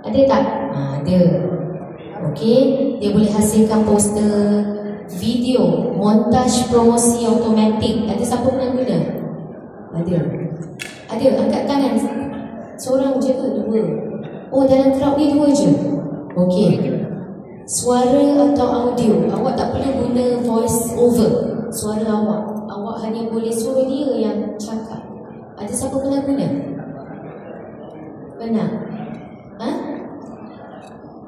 Ada tak? Ada. Okey, dia boleh hasilkan poster, video, montaj promosi automatik. Ada siapa pernah guna? Ada. Ada, angkat tangan. Seorang je ke? Dua? Oh, dalam crowd ni dua je? Okey. Suara atau audio, awak tak perlu guna voice over. Suara awak hanya boleh suruh dia yang cakap. Ada siapa pernah guna? Pernah? Ha?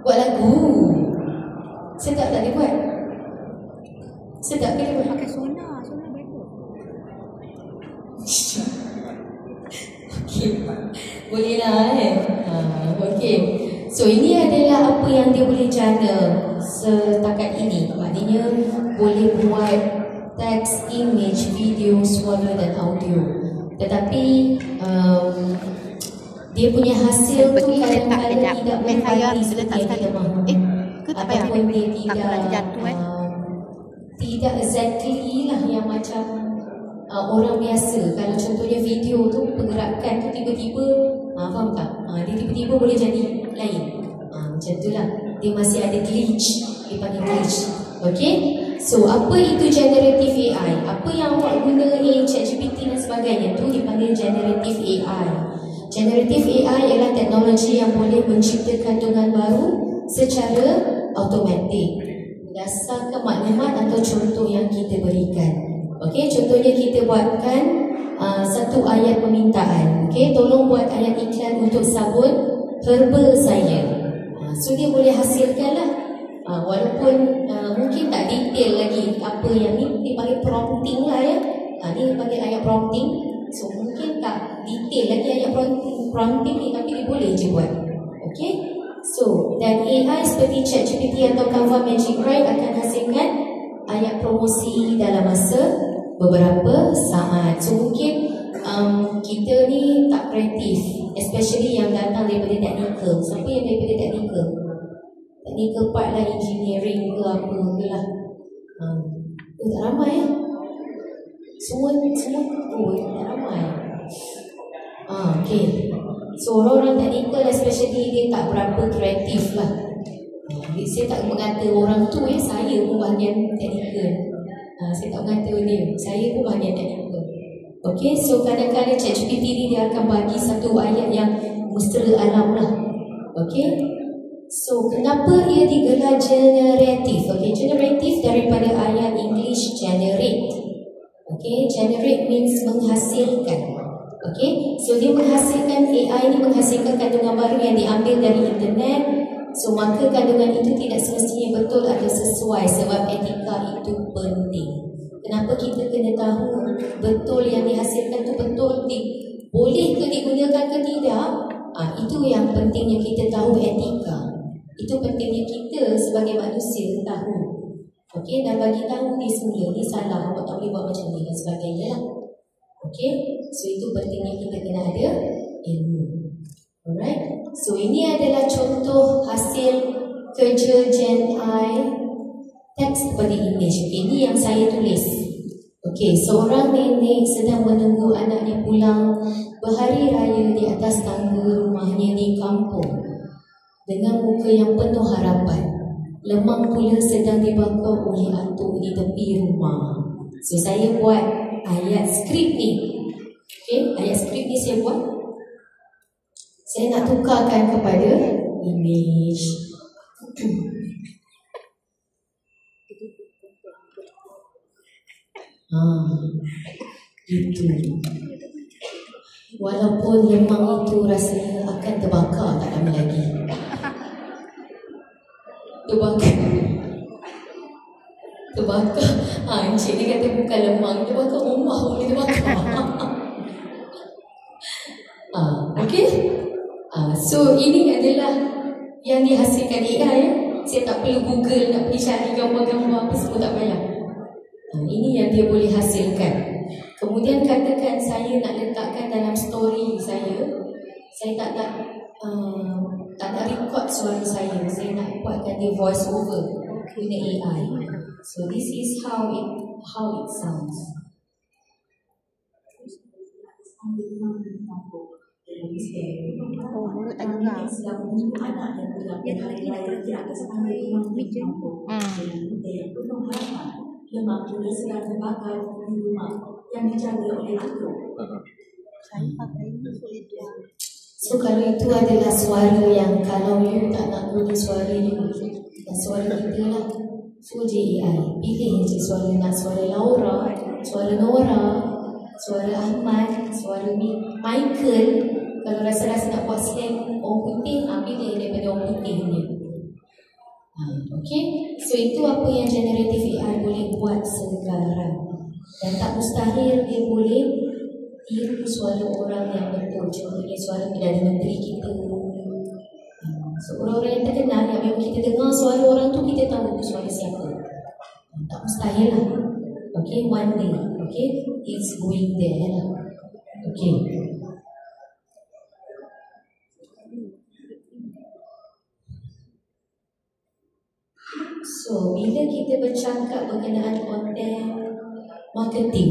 Buat lagu. Sedap tak dia buat? Sedap ke dia buat? Pakai sonar bagus. Okey. Boleh lah okey. So ini adalah apa yang dia boleh jana setakat ini. Maknanya boleh buat teks, image, video, suara dan audio. Tetapi dia punya hasil tu kadang-kadang tidak menepati seperti yang kita mahu. Ataupun dia tidak exactly lah yang macam orang biasa. Kalau contohnya video tu pergerakan tu tiba-tiba, faham tak? Dia tiba-tiba boleh jadi lain. Macam tu lah. Dia masih ada glitch. Dia panggil glitch. Okay? So apa itu generative AI? Apa yang awak guna ChatGPT dan sebagainya tu dipanggil generative AI. Generative AI ialah teknologi yang boleh menciptakan kandungan baru secara automatik berdasarkan maklumat atau contoh yang kita berikan. Okey, contohnya kita buatkan satu ayat permintaan. Okey, tolong buat ayat iklan untuk sabun herba saya. So dia boleh hasilkanlah. Walaupun mungkin tak detail lagi apa yang ni, dipanggil prompting lah ya. Ni dipanggil ayat prompting. So mungkin tak detail lagi ayat prompting ni, tapi dia boleh je buat. Okey. So dan AI seperti ChatGPT atau Canva Magic Write akan hasilkan ayat promosi dalam masa beberapa saat. So mungkin kita ni tak kreatif, especially yang datang daripada teknikal. Siapa yang daripada teknikal? Teknikal part lah, engineering ke apa ke lah. Tak ramai ya? Semua tak ramai. Okay. So orang-orang teknikal especially dia tak berapa kreatif lah. Saya tak mengata orang tu saya pun bahagian teknikal. Saya tak mengata dia, saya pun bahagian teknikal. Okay, so kadang-kadang ChatGPT ni dia akan bagi satu ayat yang mesra alam lah. Okay, so kenapa ia digelar generatif? Okay, generatif daripada ayat English generate. Okay, generate means menghasilkan. Okay, so dia menghasilkan, AI ni menghasilkan kandungan baru yang diambil dari internet. So maka kandungan itu tidak semestinya betul atau sesuai, sebab etika itu penting. Kenapa kita kena tahu betul yang dihasilkan tu betul, boleh ke digunakan ke tidak? Itu yang pentingnya kita tahu etika. Itu pentingnya kita sebagai manusia tahu. Okey, dan bagi tahu ni semula ni salah, awak tak boleh buat macam ni dan sebagainya lah. Okey, so itu pentingnya kita kena ada ilmu. Alright, so ini adalah contoh hasil kerja Gen AI teks kepada image. Okay, ini yang saya tulis. Okey, seorang nenek sedang menunggu anaknya pulang berhari raya di atas tangga rumahnya di kampung dengan muka yang penuh harapan. Lemang pula sedang dibakar oleh atuk di tepi rumah. So saya buat ayat skrip ni. Okay, ayat skrip ni saya buat. Saya nak tukarkan kepada image. Gitu. Walaupun lemang itu rasanya akan terbakar tak lama lagi. Terbakar. Encik ni kata bukan lemang, dia bakar rumah boleh terbakar. Okay. So ini adalah yang dihasilkan AI ya. Saya tak perlu Google nak pergi cari gambar-gambar apa semua, tak payah. Ini yang dia boleh hasilkan. Kemudian katakan saya nak letakkan dalam story saya tak nak record suara saya nak buatkan dia voice over guna AI. So this is how it sounds. Oh, mulut tak gerak. Sedang menyuruh anak dan budak yang kira-kira kesepanjang iman Bikin. penuh harapan yang mampu sedang terbakar di rumah yang dijaga oleh atuk. Saya pakai ini sulit ya. So kalau itu adalah suara yang kalau you tak nak guna suara you, suara kita lah. So JAI, pilih je suara nak suara Laura, suara Nora, suara Ahmad, suara Michael. Kalau rasa-rasa nak buat slang orang putih, pilih daripada orang putih ni. Okay, so itu apa yang generative AI boleh buat sekarang. Dan tak mustahil dia boleh tiru suara orang yang betul. Contohnya suara Perdana Menteri kita. So orang-orang yang terkenal yang memang kita dengar suara orang tu, kita tahu suara siapa. Tak mustahil lah. Okay, one day. Okay, it's going there lah. Okay. So, bila kita bercakap berkenaan konten marketing,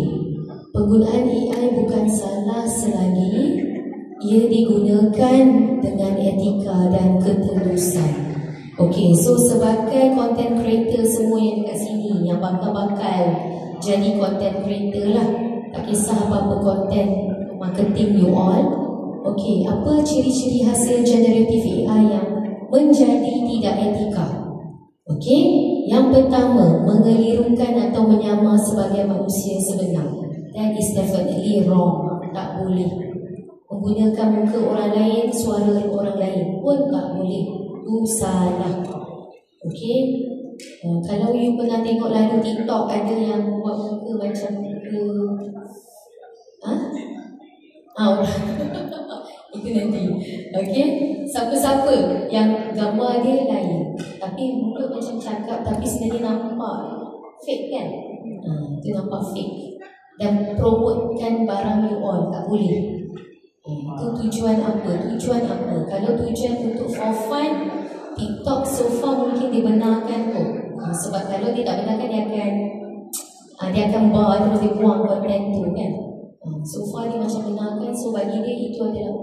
penggunaan AI bukan salah selagi ia digunakan dengan etika dan ketulusan. Okey, so sebagai content creator semua yang dekat sini, yang bakal jadi content creator lah, tak kisah apa-apa content marketing you all. Okey, apa ciri-ciri hasil generative AI yang menjadi tidak etika? Okey, yang pertama, mengelirukan atau menyamar sebagai manusia sebenar. That is definitely wrong. Tak boleh. Menggunakan muka orang lain, suara orang lain pun tak boleh. Itu salah. Okey. Kalau you pernah tengok lalu TikTok, ada yang buat muka macam muka itu nanti. Okey. Siapa-siapa yang gambar dia lain, tapi mulut macam cakap, tapi sebenarnya nampak fake kan? Itu nampak fake. Dan promotekan barang you all, tak boleh. Itu tujuan apa? Kalau tujuan untuk for fun, TikTok so far mungkin dibenarkan kok. Sebab kalau dia tak benarkan, dia akan bar terus dia buang konten tu kan. So far dia macam benarkan. So bagi dia itu adalah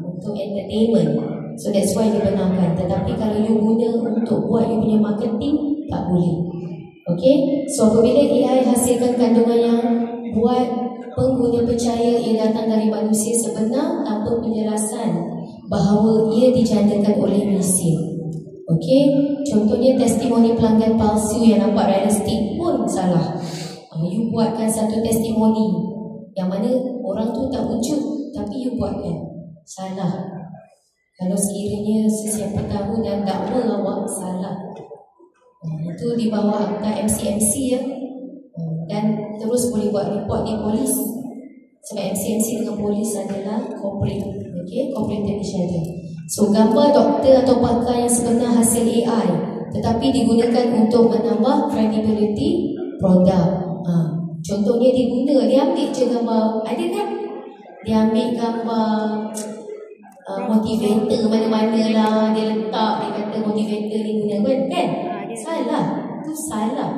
untuk entertainment. So that's why dia benarkan. Tetapi kalau you guna untuk buat you punya marketing, tak boleh. Okay, so apabila AI hasilkan kandungan yang buat pengguna percaya ia datang dari manusia sebenar tanpa penjelasan bahawa ia dijandakan oleh mesin. Okay, contohnya testimoni pelanggan palsu yang nampak realistik pun salah. You buatkan satu testimoni yang mana orang tu tak wujud, tapi you buatkan, salah. Kalau sekiranya sesiapa tahu dan dakwa awak, salah. Itu di bawah akta MCMC ya. Dan terus boleh buat report di polis. Sebab MCMC dengan polis adalah corporate, okay? Corporate initiative. So gambar doktor atau pakar yang sebenar hasil AI, tetapi digunakan untuk menambah credibility produk. Contohnya dia ambil je gambar, ada kan? Dia ambil gambar motivator mana-mana lah, dia letak, dia kata motivator ni guna kan? Salah, itu salah.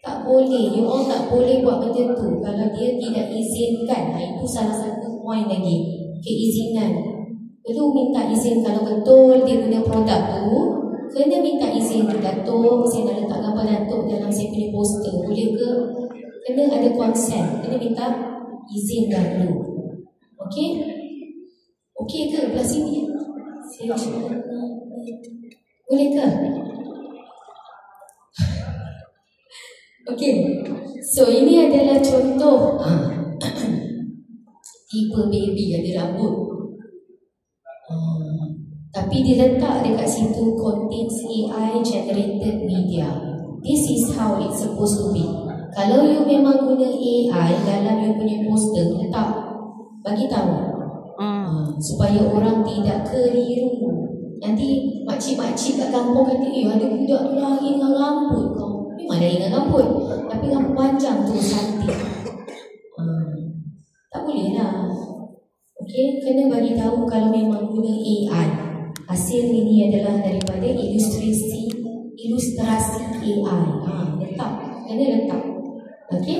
Tak boleh, you all tak boleh buat benda tu kalau dia tidak izinkan. Itu salah satu point lagi, keizinan. Perlu minta izin. Kalau betul dia guna produk tu, kena minta izin. Datuk, saya nak letak gambar Datuk dalam saya punya poster, boleh ke? Kena ada konsen, kena minta izin dahulu. Okey? Okey ke belah sini? Saya cuba. Boleh ke? Okey, so ini adalah contoh tipe baby ada rambut, tapi diletak dekat situ contains AI generated media. This is how it's supposed to be. Kalau you memang guna AI dalam you punya poster, letak, bagi tahu supaya orang tidak keliru. Nanti makcik-makcik kat kampung kata, ada budak tu lari dengan rambut kau. Memang lari dengan rambut, tapi rambut panjang tu cantik. Tak boleh lah. Okay, kena bagi tahu kalau memang guna AI. Hasil ini adalah daripada ilustrasi AI. Letak, kena letak. Okay.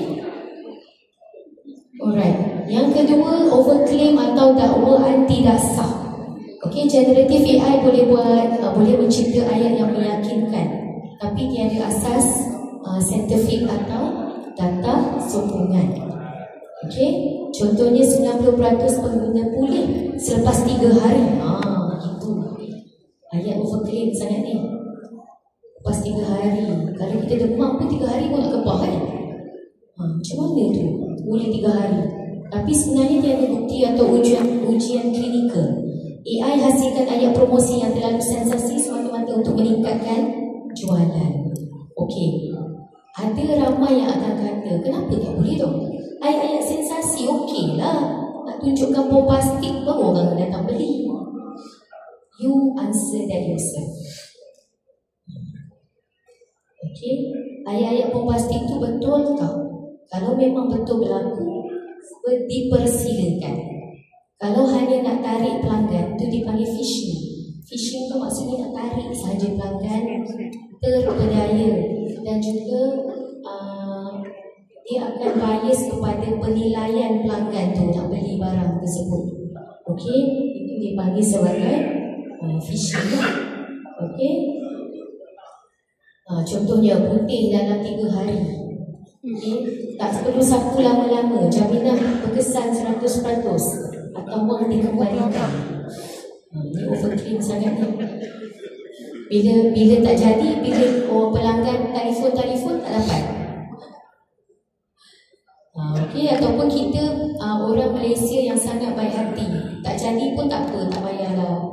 Alright. Yang kedua, overclaim generative AI boleh boleh mencipta ayat yang meyakinkan, tapi tiada asas saintifik atau data sokongan. Okey, contohnya 90% pengguna pulih selepas 3 hari. Itu ayat overclaim sangat ni. Lepas 3 hari, kalau kita demam pun 3 hari pun nak kebah kan? Macam mana tu? Boleh 3 hari. Tapi sebenarnya tiada bukti atau ujian klinikal. AI hasilkan ayat promosi yang terlalu sensasi semata-mata untuk meningkatkan jualan. Okey, ada ramai yang akan kata, kenapa tak boleh tu? Ayat-ayat sensasi okey lah, nak tunjukkan bombastik baru orang datang beli. You answer that yourself. Okey, ayat-ayat bombastik tu betul tak? Kalau memang betul berlaku, dipersilakan. Kalau hanya nak tarik pelanggan, tu dipanggil phishing. Phishing tu maksudnya nak tarik sahaja pelanggan terpedaya, dan juga dia akan bias kepada penilaian pelanggan tu nak beli barang tersebut. Okey, itu dipanggil sebagai phishing. Okey, contohnya putih dalam 3 hari. Okay. Tak perlu sapu lama-lama, jaminan berkesan 100% atau wang dikembalikan. Ini overclaim sangat ni. Bila tak jadi, bila pelanggan telefon tak dapat. Okey, ataupun kita orang Malaysia yang sangat baik hati, tak jadi pun tak apa, tak payahlah,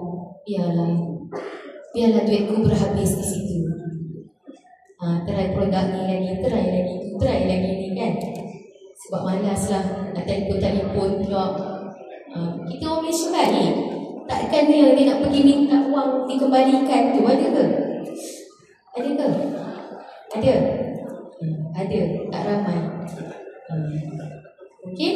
biarlah duitku berhabis di situ. Try produk ni lagi, try lagi ni kan. Sebab malas lah nak telefon pula. Kita orang Malaysia baik, takkan dia nak pergi minta wang dikembalikan tu, ada ke? Ada ke? Ada, tak ramai. Okey.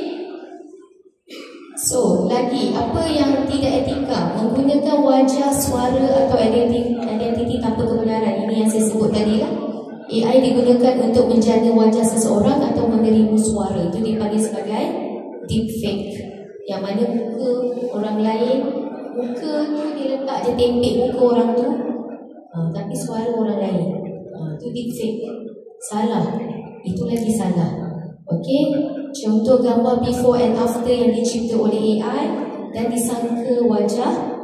So, lagi apa yang tidak etika? Menggunakan wajah, suara atau identiti tanpa kebenaran. Ini yang saya sebut tadi lah. AI digunakan untuk menjana wajah seseorang atau meniru suara. Itu dipanggil sebagai deepfake. Yang mana muka orang lain, muka tu dia letak je tempek muka orang tu, tapi suara orang lain. Itu deepfake. Salah. Itu lagi salah. Okey. Contoh gambar before and after yang dicipta oleh AI dan disangka wajah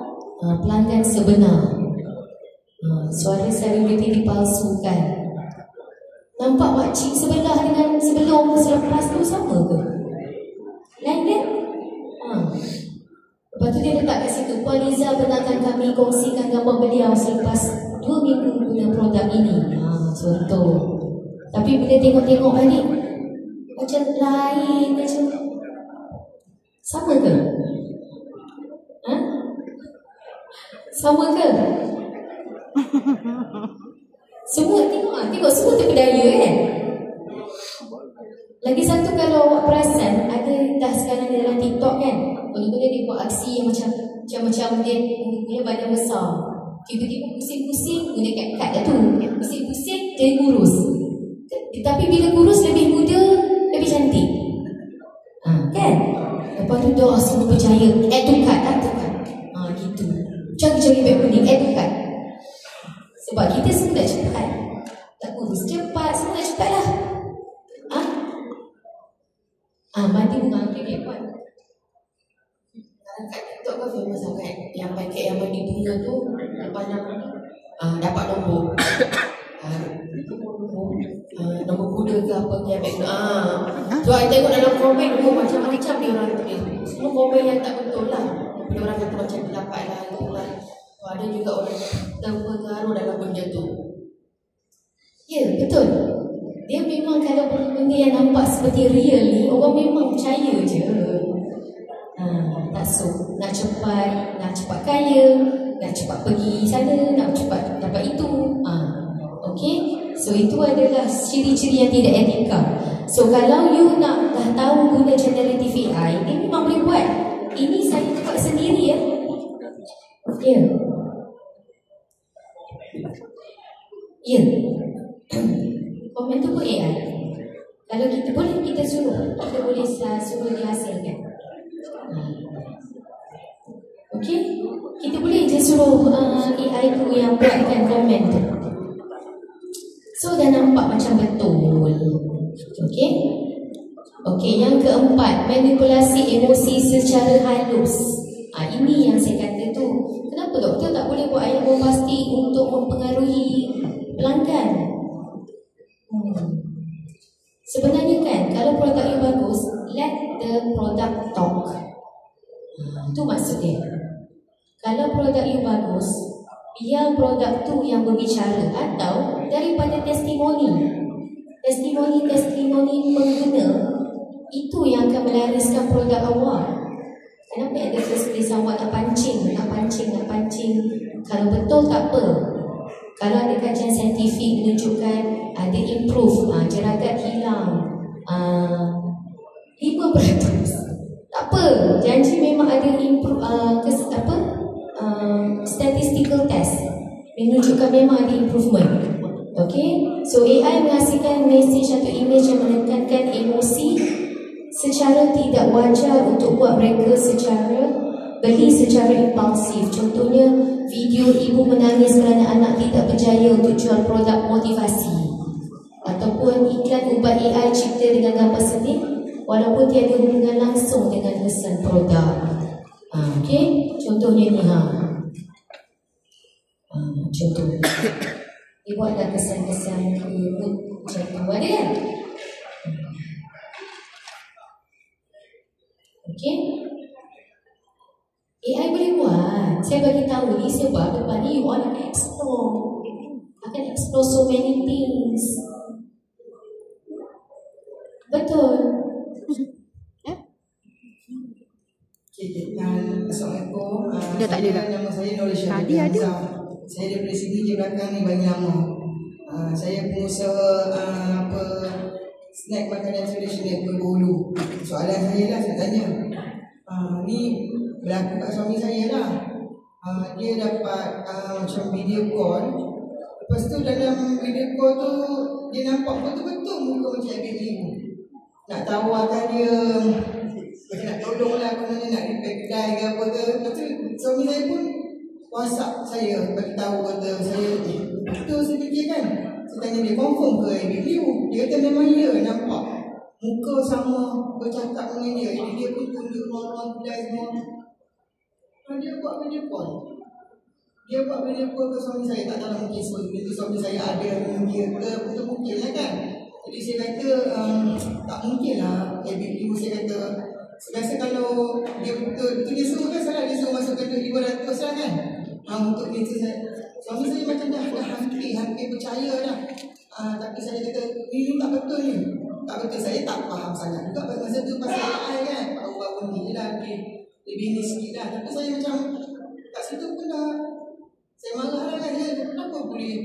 pelanggan sebenar. Suara selebriti dipalsukan. Nampak makcik sebelah dengan sebelum selepas tu sama ke? Lain kan? Lepas tu dia letak kat situ, Puan Liza benarkan kami kongsikan gambar beliau selepas 2 minggu guna produk ini. Contoh. Tapi bila tengok-tengok balik, macam lain, macam sama ke? Sama ke? Semua tengok semua terpedaya kan? Lagi satu, kalau awak perasan, ada dah sekarang dalam TikTok kan, mula-mula dia buat aksi yang macam dia badan besar, tiba-tiba pusing-pusing, guna kat dah tu, pusing-pusing jadi kurus. Tapi bila kurus lebih muda, lebih cantik. Kan? Lepas tu dah semua percaya, add to cart. Gitu. Cari-cari beg kuning, add to cart. Sebab kita semua dah cepat. Tak kurus cepat, semua dah cepat lah. Mati bunga kek Puan. Kat TikTok kan famous sangat. Yang pakai yang mandi bunga tu, lepas dapat nombor. Nombor kuda ke apa ke beg tu. So I tengok dalam komen tu macam-macam dia orang tulis. Semua komen yang tak betul lah. Dia orang kata macam dapat lah, itu lah. Ada juga orang terpengaruh dalam benda tu. Ya, betul. Dia memang kalau benda yang nampak seperti real ni, orang memang percaya je. Tak so, nak cepat kaya, nak cepat pergi sana, nak cepat dapat itu. Okay, so itu adalah ciri-ciri yang tidak etika. So kalau you nak dah tahu guna generative AI, dia memang boleh buat. Ini saya buat sendiri ya. Ya. Komen tu pun AI. Kalau kita boleh, kita boleh suruh dia hasilkan. Okey, kita boleh je suruh AI tu yang buatkan komen tu. So dah nampak macam betul. Okey. Okey, yang keempat, manipulasi emosi secara halus. Ini yang saya kata tu. Kenapa doktor tak boleh buat ayat bombastik untuk mempengaruhi pelanggan? Sebenarnya kan, kalau produk yang bagus, let the product talk. Itu maksudnya. Kalau produk yang bagus, biar produk tu yang berbicara, atau daripada testimoni pengguna, itu yang akan melariskan produk awak. Kenapa ada tulis awak nak pancing. Kalau betul tak apa. Kalau ada kajian saintifik menunjukkan ada improve, jeragat hilang 5%. Tak apa, janji memang ada improve, statistical test menunjukkan memang ada improvement. Okay, so AI menghasilkan mesej atau image yang menekankan emosi secara tidak wajar untuk buat mereka beli secara impulsif. Contohnya, video ibu menangis kerana anak tidak berjaya untuk jual produk motivasi, ataupun iklan ubat AI cipta dengan gambar sedih walaupun tiada hubungan langsung dengan pesan produk. Okay, contohnya ni contoh dia buatlah kesan-kesan macam tu ada kan? Okay, AI boleh buat. Saya bagi tahu ni sebab depan ni you all akan explore so many things. Betul. Assalamualaikum. Dia tak ada dah. Nama saya Norisha. Tadi ada. Saya daripada sini je belakang ni bagi nama. Saya pengusaha snack makanan tradisional Bengkulu. Soalan saya lah, saya tanya. Ni berlaku kat suami saya lah. Dia dapat macam video call. Lepas tu dalam video call tu dia nampak betul-betul muka macam ibu. Nak tawarkan dia nak tolong lah ke mana, nak repair kedai ke apa ke. Lepas tu suami saya pun WhatsApp saya beritahu kata saya betul saya fikir kan. Saya tanya dia confirm ke Liu. Dia kata memang ya, nampak muka sama, bercakap dengan dia. Jadi dia pun tunjuk ruang-ruang kedai semua. Dia buat video call. Dia buat video call ke suami saya. Tak tahu mungkin sebelum itu suami saya ada dia ke betul mungkin lah kan. Jadi saya kata tak mungkin lah. Liu saya kata biasa kalau dia betul dia suruh kan, salah dia suruh masukkan duit 500 lah kan. Untuk dia tu suami saya macam dah hampir percaya dah. Tapi saya kata ini tak betul ni. Tak betul, saya tak faham sangat juga pada masa tu pasal AI kan. Baru-baru ni lah lebih ni sikit lah. Tapi saya macam kat situ pun dah saya marah lah kan. Kenapa boleh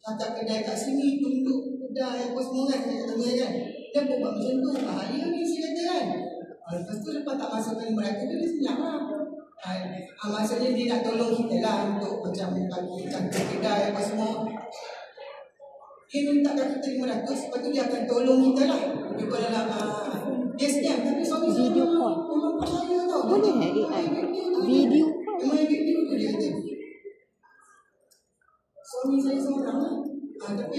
tata kedai kat sini, tunduk kedai apa semua kan. Saya kata kan, dia buat macam tu, bahaya ni saya kata kan. Lepas tu lepas tak masukkan 500 dia senyap lah. Maksudnya dia nak tolong kita lah untuk macam bagi cantik kedai apa semua. Dia minta kita 500, lepas tu dia akan tolong kita lah. Daripada dalam dia senyap. Tapi suami saya memang percaya tau. Boleh AI video call. Memang video tu dia kata. Suami saya seorang lah. Tapi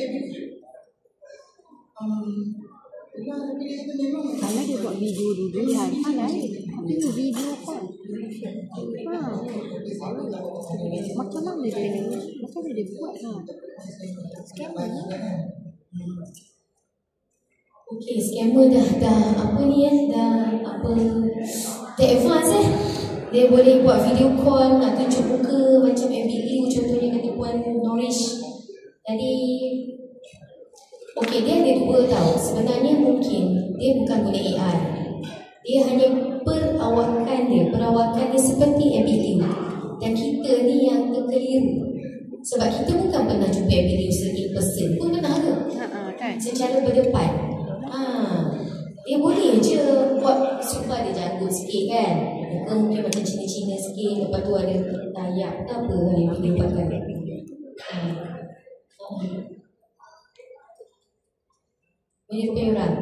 tapi dia kata memang Kalau dia buat video dulu kan, tapi ni video call. Macam mana dia buat scammer lah. Okey, scammer dah advance Dia boleh buat video call, nak tunjuk muka macam Liu contohnya kata Puan Norish. Jadi okey, dia ada dua tau. Sebenarnya mungkin dia bukan guna AI. Dia hanya perawakan dia seperti Liu. Dan kita ni yang terkeliru. Sebab kita bukan pernah jumpa Liu in person pun pernah ke? Kan? Secara berdepan. Dia boleh je buat supaya dia jago sikit kan. Mungkin macam Cina-Cina sikit. Lepas tu ada tayak ke apa yang dia pakai. Boleh rupiah orang?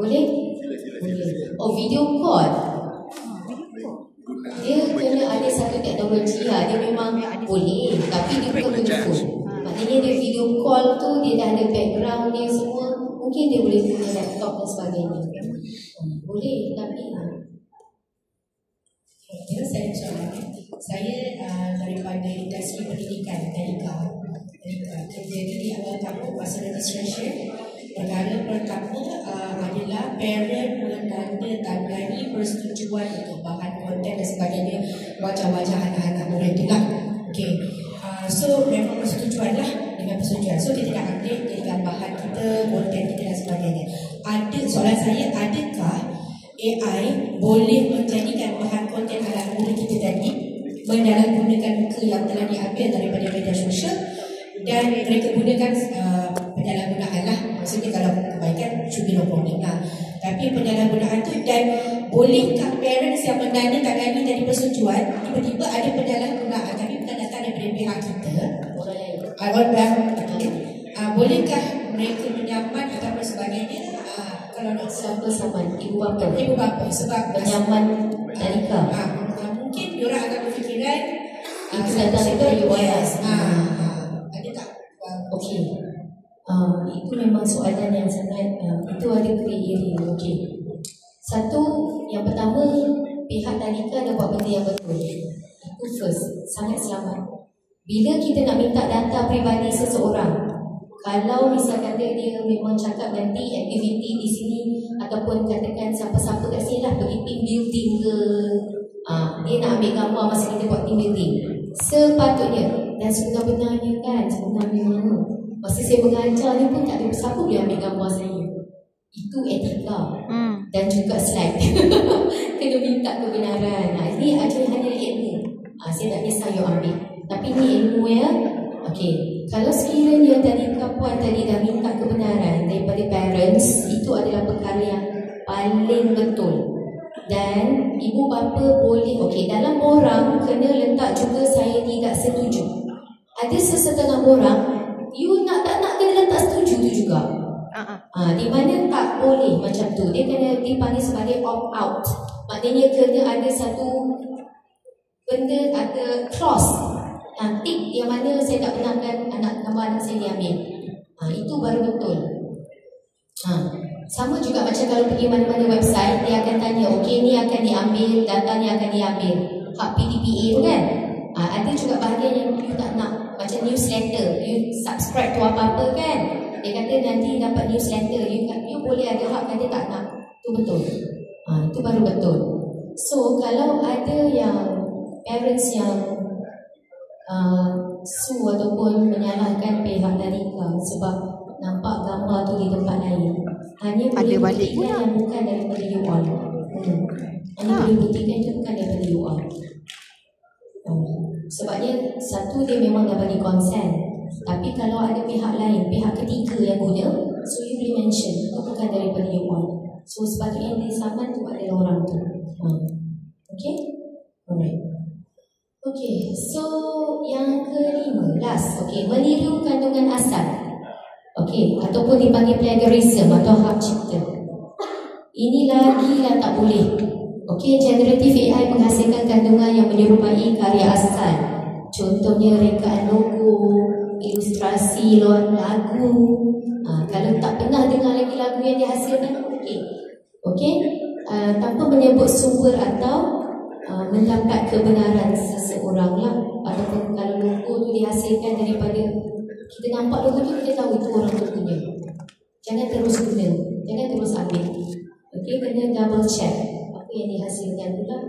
Boleh? Boleh. Oh, video call. Dia kena ada satu teknologi lah. Dia memang boleh, tapi dia bukan guna phone. Maknanya dia video call tu, dia dah ada background dia semua. Mungkin dia boleh guna laptop dan sebagainya. Boleh, tapi ya, saya soalan. Saya daripada industri pendidikan Tadika. Jadi di awal tahun masa registration, perkara pertama adalah parent menandatangani persetujuan untuk bahan konten dan sebagainya, wajah-wajah anak-anak murid tu lah. Okay. So memang persetujuan lah, dengan persetujuan. So kita dah update jadikan bahan kita, konten kita dan sebagainya. Soalan saya, adakah AI boleh menjadikan bahan konten anak murid kita tadi mendalahgunakan muka yang telah diambil daripada media sosial dan mereka gunakan penyalahgunaan lah. Maksudnya kalau kebaikan should be no problem lah. Tapi penyalahgunaan tu, dan bolehkah parents yang menandatangani dari persetujuan tiba-tiba ada penyalahgunaan tapi bukan datang daripada pihak kita, bolehkah mereka menyaman ataupun sebagainya? Kalau nak saman ibu bapa sebab menyaman Tadika. Mungkin diorang akan berfikiran itu datang daripada UIS. Ada tak? Okey. Itu memang soalan yang sangat itu ada grey area. Okey. Satu, yang pertama, pihak Tadika ada buat benda yang betul. Itu first, sangat selamat. Bila kita nak minta data peribadi seseorang, kalau misalkan dia memang cakap nanti aktiviti di sini ataupun katakan siapa-siapa kat sini lah pergi team building ke, dia nak ambil gambar masa kita buat team building, sepatutnya dan sebenarnya kan, sebenarnya masa saya mengajar ni pun tak ada siapa boleh ambil gambar saya. Itu etika dan juga slide. Kena minta kebenaran. Ini hanya ilmu. Saya tak kisah you ambil, tapi ni ilmu ya. Okey, kalau sekiranya Tadika puan tadi dah minta kebenaran daripada parents, itu adalah perkara yang paling betul. Dan ibu bapa boleh, okey, dalam orang kena letak juga saya tidak setuju. Ada sesetengah orang, you nak tak nak kena letak setuju tu juga. Di mana tak boleh macam tu, dia kena dipanggil sebagai opt out. Maknanya kena ada satu benda, ada clause, tik yang mana saya tak benarkan gambar anak saya diambil. Itu baru betul. Sama juga macam kalau pergi mana-mana website, dia akan tanya, okey ni akan diambil, data ni akan diambil, hak PDPA tu kan. Ada juga bahagian yang you tak nak, macam newsletter, you subscribe to apa-apa kan, dia kata nanti dapat newsletter, you boleh ada hak kata tak nak. Itu betul. Itu baru betul. So kalau ada yang parents yang sue ataupun menyalahkan pihak Tadika sebab nampak gambar tu di tempat lain, hanya boleh buktikan yang bukan daripada you all. Hanya boleh buktikan itu bukan daripada you all. Sebabnya satu, dia memang dah bagi konsen, tapi kalau ada pihak lain, pihak ketiga yang guna, so you boleh mention itu bukan daripada you all. So sepatutnya yang disaman tu adalah orang tu. Okay? Alright. Okay, so yang kelima, last, okay, meniru kandungan asal, okay, ataupun dipanggil plagiarism atau hak cipta. Ini lagi lah tak boleh. Okay, generative AI menghasilkan kandungan yang menyerupai karya asal. Contohnya rekaan logo, ilustrasi lagu. Kalau tak pernah dengar lagi lagu yang dihasilkan, okay, tanpa menyebut sumber atau mendapat kebenaran seseorang lah. Ataupun kalau logo tu dihasilkan daripada, kita nampak logo tu, kita tahu itu orang tu punya. Jangan terus guna, jangan terus ambil. Okay, kena double check apa yang dihasilkan tu lah.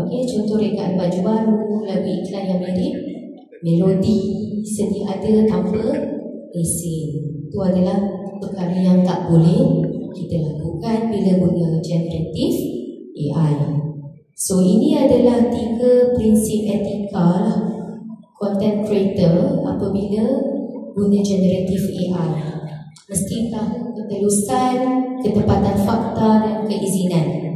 Okay, contoh rekaan baju baru, lagu iklan yang mirip, melodi sedia ada tanpa lesen. Itu adalah perkara yang tak boleh kita lakukan bila guna generative AI. So ini adalah 3 prinsip etika lah content creator apabila guna generative AI. Mesti tahu ketelusan, ketepatan fakta dan keizinan.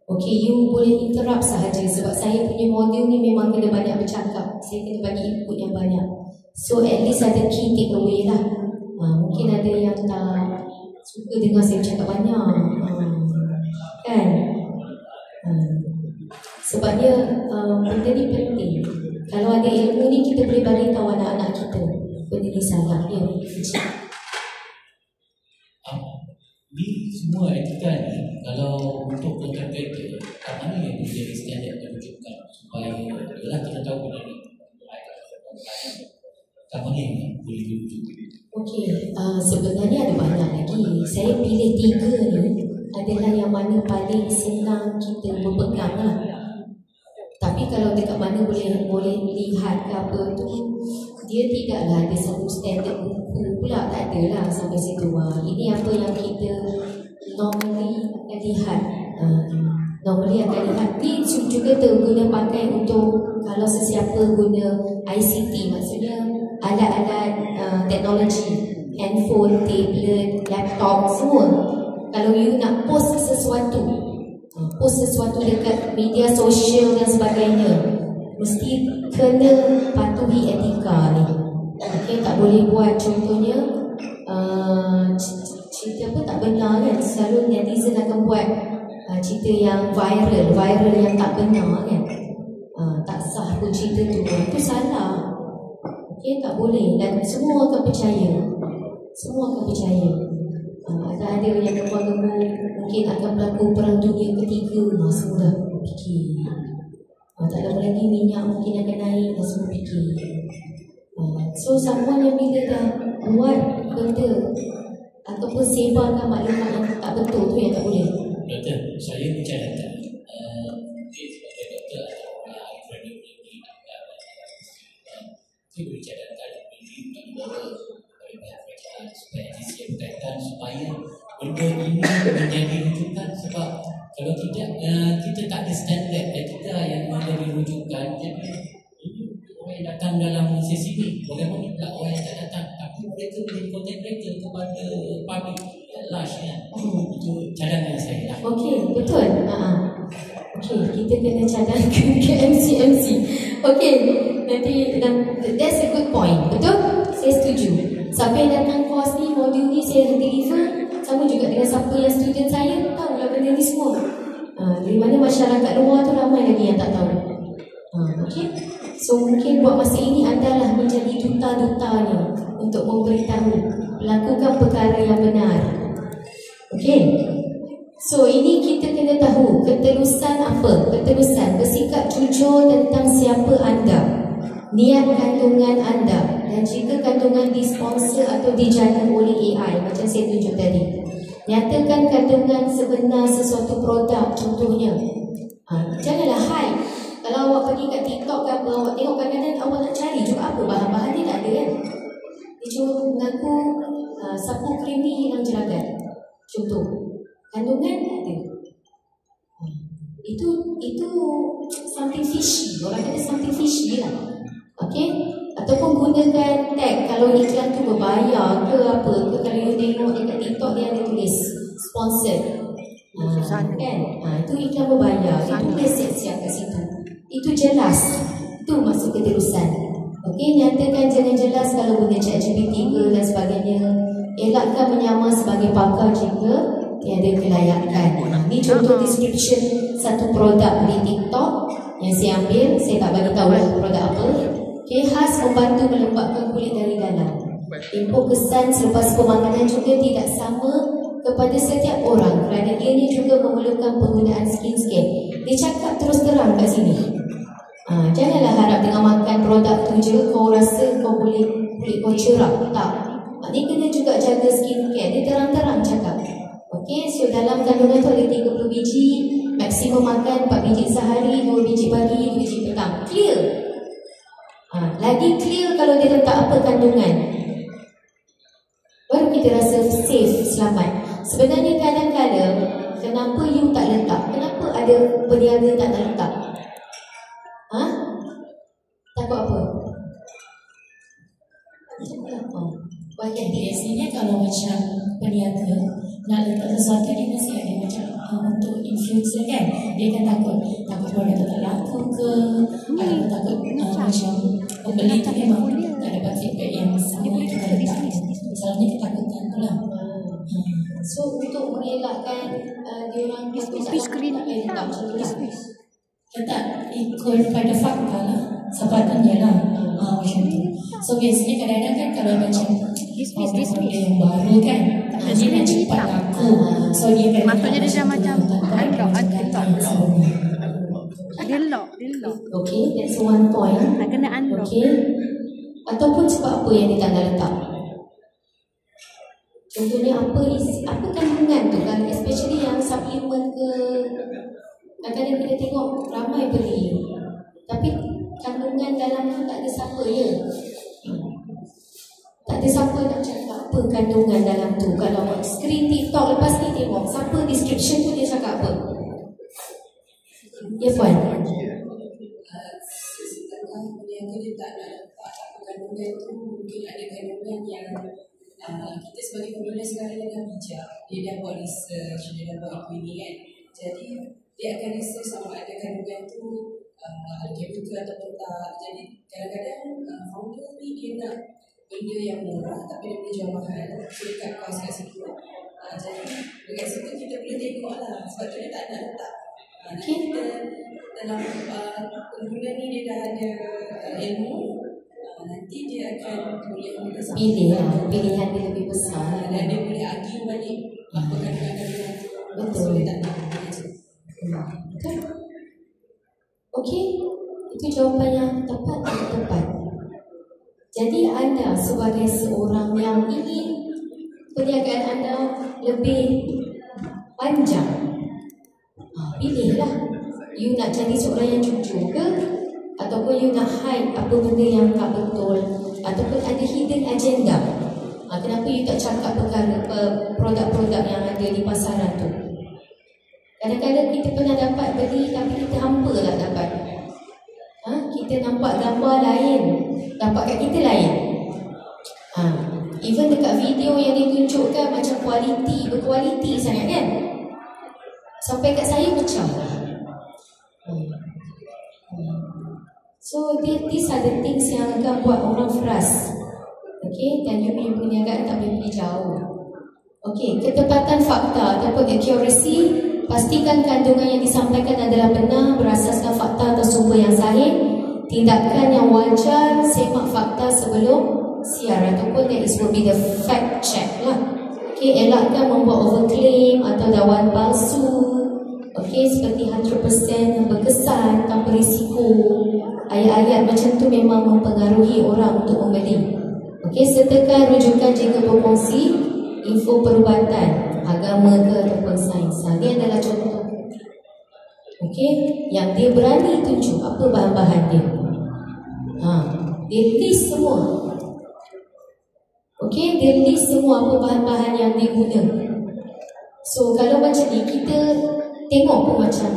Okay, you boleh interrupt sahaja sebab saya punya modul ni memang kena banyak bercakap. Saya kena bagi input yang banyak. So at least ada key take away lah. Mungkin ada yang tak suka dengar saya bercakap banyak, kan? Sebabnya benda ni penting. Kalau ada ilmu ni kita boleh bagi tahu anak-anak kita benda ni salah. Ya, Ni semua etika ni kalau untuk content creator, kat mana yang boleh jadi standard dan rujukan supaya adalah kita tahu benda ni kat mana yang boleh dirujuk. Okey, sebenarnya ada banyak lagi. Saya pilih 3 ni adalah yang mana paling senang kita berpegang lah. Tapi kalau dekat mana boleh lihat ke apa tu, dia tidaklah ada satu standard buku pula, tak adalah sampai situ. Ini apa yang kita normally akan lihat. Ni juga terguna pakai untuk kalau sesiapa guna ICT, maksudnya alat-alat teknologi, handphone, tablet, laptop, semua. Kalau you nak post sesuatu dekat media sosial dan sebagainya, mesti kena patuhi etika ni. Okay, tak boleh buat contohnya cerita apa tak benar kan. Selalu netizen akan buat cerita yang viral yang tak benar kan. Tak sah pun cerita tu, itu salah. Okay, tak boleh. Dan semua akan percaya. Ada yang gemar-gemar mungkin akan berlaku perang dunia ketiga, semua dah fikir. Tak lama lagi minyak mungkin akan naik, semua fikir. So someone yang bila dah buat benda ataupun sebarkan maklumat yang tak betul tu yang tak boleh. Doktor, saya mencatatkan sebagai doktor atau orang ahli kronik ini, saya boleh catatkan oleh pihak kerajaan supaya disiapkan supaya benda ini menjadi rujukan. Sebab kalau tidak, kita tak ada standard etika yang menjadi rujukan. Jadi orang yang datang dalam sesi ini, bagaimana pula orang yang tak datang tapi mereka menjadi content creator kepada public large kan. Itu cadangan saya lah. Okey, betul. Okey, kita kena cadangkan ke MC. Okey, nanti that's a good point. Betul? Saya setuju. Siapa yang datang course ni, modul ni saya deliver, sama juga dengan siapa yang student saya tahu lah benda ni semua. Dari mana masyarakat luar tu ramai lagi yang tak tahu. Okey. So mungkin buat masa ini adalah menjadi duta-dutanya untuk memberitahu, lakukan perkara yang benar. Okey. So ini kita kena tahu keterusan apa? Keterusan bersikap jujur tentang siapa anda, niat kandungan anda, dan jika kandungan disponsor atau dijaga oleh AI macam saya tunjuk tadi. Nyatakan kandungan sebenar sesuatu produk, contohnya. Janganlah hide. Kalau awak pergi kat TikTok ke apa, awak tengok kadang-kadang awak nak cari juga apa bahan-bahan dia tak ada kan. Dia cuma mengaku sapu krimi hilang jeragat. Contoh, kandungan ada. Itu something fishy. Orang kata something fishy lah. Okay? Ataupun gunakan tag kalau iklan tu berbayar ke apa ke. Kalau you tengok dekat TikTok dia ada tulis sponsored. Kan? Itu iklan berbayar. Dia tulis siap-siap kat situ. Itu jelas. Itu maksud keterusan. Okay? Nyatakan jangan jelas kalau guna ChatGPT ke dan sebagainya. Elakkan menyamar sebagai pakar jika tiada kelayakan. Ini contoh description satu produk di TikTok yang saya ambil. Saya tak bagi tahu lah produk apa. Okay, khas membantu melembabkan kulit dari dalam. Tempoh kesan selepas pemakanan juga tidak sama kepada setiap orang kerana ianya juga memerlukan penggunaan skin care. Dia cakap terus terang kat sini. Janganlah harap dengan makan produk tu je kau rasa kau boleh kulit kau cerah. Tak. Dia kena juga jaga skin care. Dia terang-terang cakap. Okay, so dalam kandungan tu ada 30 biji. Maksimum makan 4 biji sehari, 2 biji pagi, 2 biji petang. Clear. Lagi clear kalau dia letak apa kandungan. Baru kita rasa safe, selamat. Sebenarnya kadang-kadang kenapa you tak letak? Kenapa ada peniaga tak nak letak? Takut apa? Banyak biasanya kalau macam peniaga nak letak sesuatu dia mesti ada macam untuk influencer kan. Dia kan takut produk tu tak laku ke, atau takut macam pembeli tu memang tak dapat feedback yang sama kita letak. Misalnya ketakutan tu lah. So untuk mengelakkan dia orang tak payah letak macam tu lah. Letak ikut pada fakta lah, sepatutnya lah. Macam tu. So biasanya kadang-kadang kan kalau macam benda yang baru kan, dia nak cepat laku. So dia kan Maksudnya dia macam unlock. Dia lock. Okay, that's one point. Nak kena unlock. Okay. Ataupun sebab apa yang dia tak nak letak? Contohnya apa kandungan tu kan, especially yang suplemen ke, kadang-kadang kita tengok ramai beli, tapi kandungan dalam tu tak ada siapa ya. Tak ada siapa nak cakap apa kandungan dalam tu. Kalau screen TikTok lepas ni tengok siapa description tu dia cakap apa. Ya Puan? Yang dia tak nak letak kandungan tu, mungkin ada kandungan yang kita sebagai pengguna sekarang dah bijak. Dia dah buat research, dia dah buat ini kan. Jadi dia akan research sama ada kandungan tu betul ataupun tak. Jadi kadang-kadang founder ni dia nak benda yang murah tapi dia boleh jual mahal. So dia cut cost kat situ. Jadi dekat situ kita boleh tengok lah. Sebab tu dia tak nak letak. Kita dalam pengguna ni dia dah ada ilmu, nanti dia akan boleh pilihan dia lebih besar dan dia boleh argue balik apa kandungan-kandungan tu. Betul. So, tak nak betul. Okey, itu jawapan yang tepat. Jadi anda sebagai seorang yang ingin perniagaan anda lebih panjang, pilihlah. You nak jadi seorang yang jujur ke, ataupun you nak hide apa benda yang tak betul, ataupun ada hidden agenda. Kenapa you tak cakap perkara produk-produk yang ada di pasaran tu? Kadang-kadang kita pernah dapat beli tapi kita hampa lah dapat. Kita nampak gambar lain, dapat kat kita lain. Even dekat video yang ditunjukkan macam berkualiti sangat kan, sampai kat saya pecah. So these are the things yang akan buat orang frust. Okay, dan you punya perniagaan tak boleh pergi jauh. Okay, ketepatan fakta ataupun accuracy, pastikan kandungan yang disampaikan adalah benar berasaskan fakta atau sumber yang sahih. Tindakan yang wajar, semak fakta sebelum siar ataupun that is will be the fact check lah. Okay, elakkan membuat overclaim atau dakwaan palsu. Okay, seperti 100% berkesan tanpa risiko. Ayat-ayat macam tu memang mempengaruhi orang untuk membeli. Okay, sertakan rujukan jika berkongsi info perubatan, agama ke ataupun sains. Ini adalah contoh. Okay, yang dia berani tunjuk apa bahan-bahan dia. Dia list semua. Okay, dia list semua apa bahan-bahan yang dia guna. So kalau macam ni kita tengok pun macam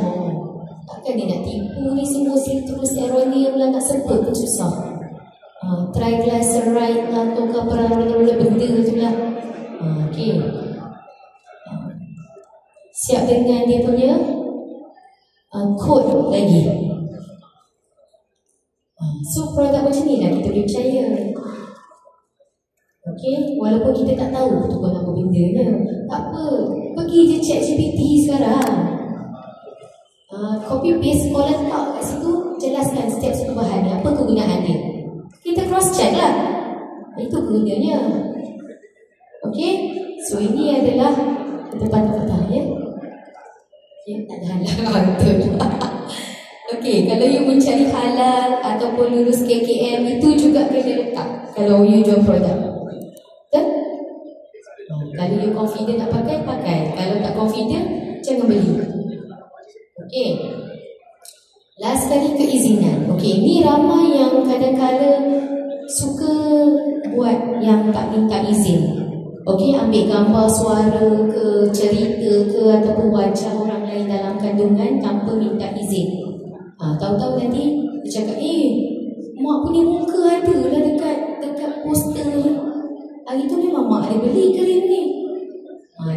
takkan dia nak tipu ni semua citrus aronia pula nak sebut pun susah. Triglyceride lah atau benda tu lah. Okay. Siap dengan dia punya kod lagi. So produk macam ni lah kita boleh percaya. Okay, walaupun kita tak tahu tu pun apa benda ni. Tak apa, pergi je ChatGPT sekarang. Copy paste kau letak kat situ, jelaskan setiap satu bahan apa kegunaan dia. Kita cross check lah. Itu gunanya. Okay, so ini adalah ketepatan ya. Okay, tak ada halal betul. Okay, kalau you mencari halal ataupun lulus KKM, itu juga kena letak kalau you jual produk. Betul? Kalau you confident nak pakai. Kalau tak confident, jangan beli. Okay. Last kali keizinan. Okay, ni ramai yang kadang-kadang suka buat yang tak minta izin. Okay, ambil gambar suara ke, cerita ke ataupun wajah orang lain dalam kandungan tanpa minta izin. Tahu-tahu nanti dia cakap, mak punya muka ada lah dekat poster ni. Hari tu memang mak ada beli krim ni.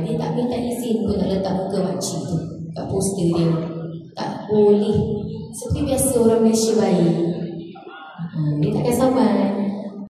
Dia tak minta izin pun nak letak muka makcik tu kat poster dia. Tak boleh. Seperti biasa orang Malaysia baik.